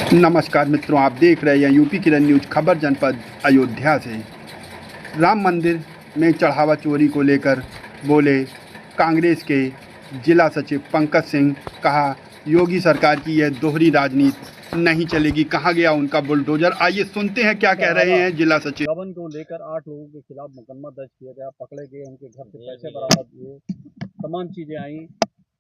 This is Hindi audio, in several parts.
नमस्कार मित्रों, आप देख रहे हैं यूपी किरण न्यूज खबर जनपद अयोध्या से। राम मंदिर में चढ़ावा चोरी को लेकर बोले कांग्रेस के जिला सचिव पंकज सिंह। कहा योगी सरकार की यह दोहरी राजनीति नहीं चलेगी। कहा गया उनका बुलडोजर। आइए सुनते हैं क्या कह रहे हैं जिला सचिव। गबन को लेकर 8 लोगों के खिलाफ मुकदमा दर्ज किया गया, पकड़े गए, उनके घर से पैसे बरामद हुए, तमाम चीजें आई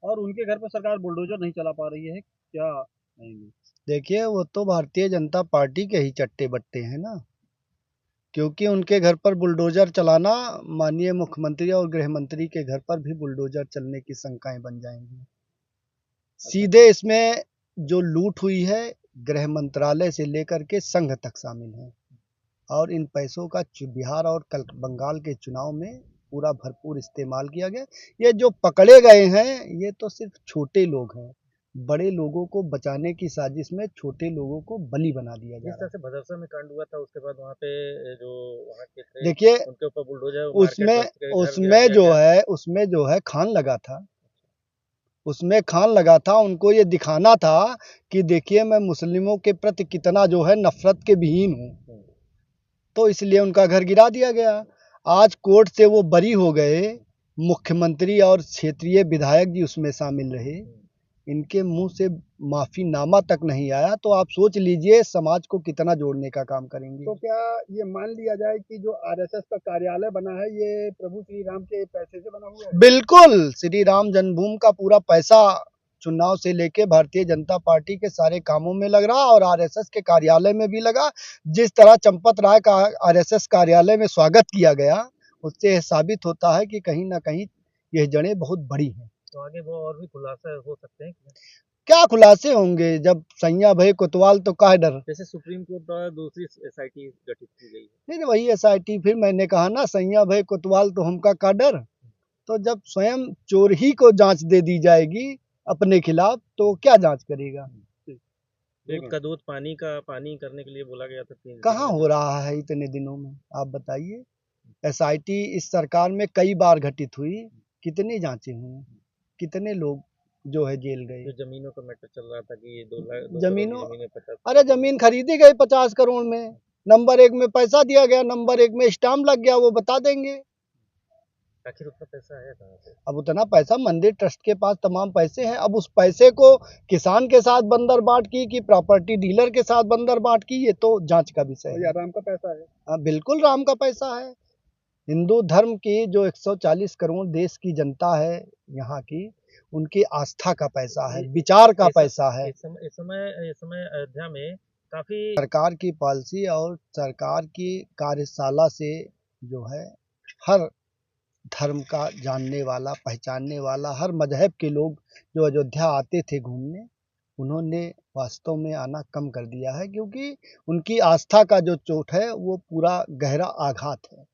और उनके घर पर सरकार बुलडोजर नहीं चला पा रही है। क्या कहेंगे? देखिए, वो तो भारतीय जनता पार्टी के ही चट्टे बट्टे हैं ना, क्योंकि उनके घर पर बुलडोजर चलाना माननीय मुख्यमंत्री और गृह मंत्री के घर पर भी बुलडोजर चलने की शंकाएं बन जाएंगी। सीधे इसमें जो लूट हुई है गृह मंत्रालय से लेकर के संघ तक शामिल है और इन पैसों का बिहार और बंगाल के चुनाव में पूरा भरपूर इस्तेमाल किया गया। ये जो पकड़े गए हैं ये तो सिर्फ छोटे लोग हैं, बड़े लोगों को बचाने की साजिश में छोटे लोगों को बलि बना दिया जा जिस तरह से भदरसा में कांड हुआ था, उसके बाद वहाँ पे जो वहाँ के थे, देखिए, उनके ऊपर बुलडोजर उसमें जो है खान लगा था, उसमें खान लगा था। उनको ये दिखाना था कि देखिए मैं मुस्लिमों के प्रति कितना जो है नफरत के विहीन हूँ, तो इसलिए उनका घर गिरा दिया गया। आज कोर्ट से वो बरी हो गए, मुख्यमंत्री और क्षेत्रीय विधायक जी उसमें शामिल रहे, इनके मुंह से माफीनामा तक नहीं आया, तो आप सोच लीजिए समाज को कितना जोड़ने का काम करेंगे। तो क्या ये मान लिया जाए कि जो आरएसएस का कार्यालय बना है ये प्रभु श्री राम के पैसे से बना हुआ है? बिल्कुल, श्री राम जन्मभूमि का पूरा पैसा चुनाव से लेके भारतीय जनता पार्टी के सारे कामों में लग रहा और आरएसएस के कार्यालय में भी लगा। जिस तरह चंपत राय का आरएसएस कार्यालय में स्वागत किया गया, उससे यह साबित होता है कि कहीं ना कहीं यह जड़ें बहुत बड़ी हैं। तो आगे वो और भी खुलासा हो सकते हैं क्या खुलासे होंगे जब सैया भय कोतवाल तो काहे डर। जैसे सुप्रीम कोर्ट द्वारा दूसरी एसआईटी गठित की गई है। फिर वही एसआईटी, फिर मैंने कहा ना सैया भय कोतवाल तो हमका का डर। तो जब स्वयं चोर ही को जांच दे दी जाएगी अपने खिलाफ तो क्या जांच करेगा। दूध का दूध पानी करने के लिए बोला गया था। कहाँ हो रहा है इतने दिनों में, आप बताइए। एसआईटी इस सरकार में कई बार घटित हुई, कितनी जांचें हुई, कितने लोग जो है जेल गए। जो जमीनों का मैटर चल रहा था कि ये 2 लाख जमीनों, 50। अरे जमीन खरीदी गई 50 करोड़ में, नंबर 1 में पैसा दिया गया, नंबर 1 में स्टाम्प लग गया, वो बता देंगे। आखिर उतना पैसा है कहाँ से? अब उतना पैसा मंदिर ट्रस्ट के पास तमाम पैसे हैं। अब उस पैसे को किसान के साथ बंदर बांट की कि प्रॉपर्टी डीलर के साथ बंदर बांट की, ये तो जांच का विषय है। राम का पैसा है? हाँ, बिल्कुल राम का पैसा है। हिंदू धर्म की जो 140 करोड़ देश की जनता है यहाँ की, उनकी आस्था का पैसा है, विचार का पैसा है। इस समय अयोध्या में काफी सरकार की पॉलिसी और सरकार की कार्यशाला से जो है हर धर्म का जानने वाला, पहचानने वाला, हर मजहब के लोग जो अयोध्या आते थे घूमने, उन्होंने वास्तव में आना कम कर दिया है, क्योंकि उनकी आस्था का जो चोट है वो पूरा गहरा आघात है।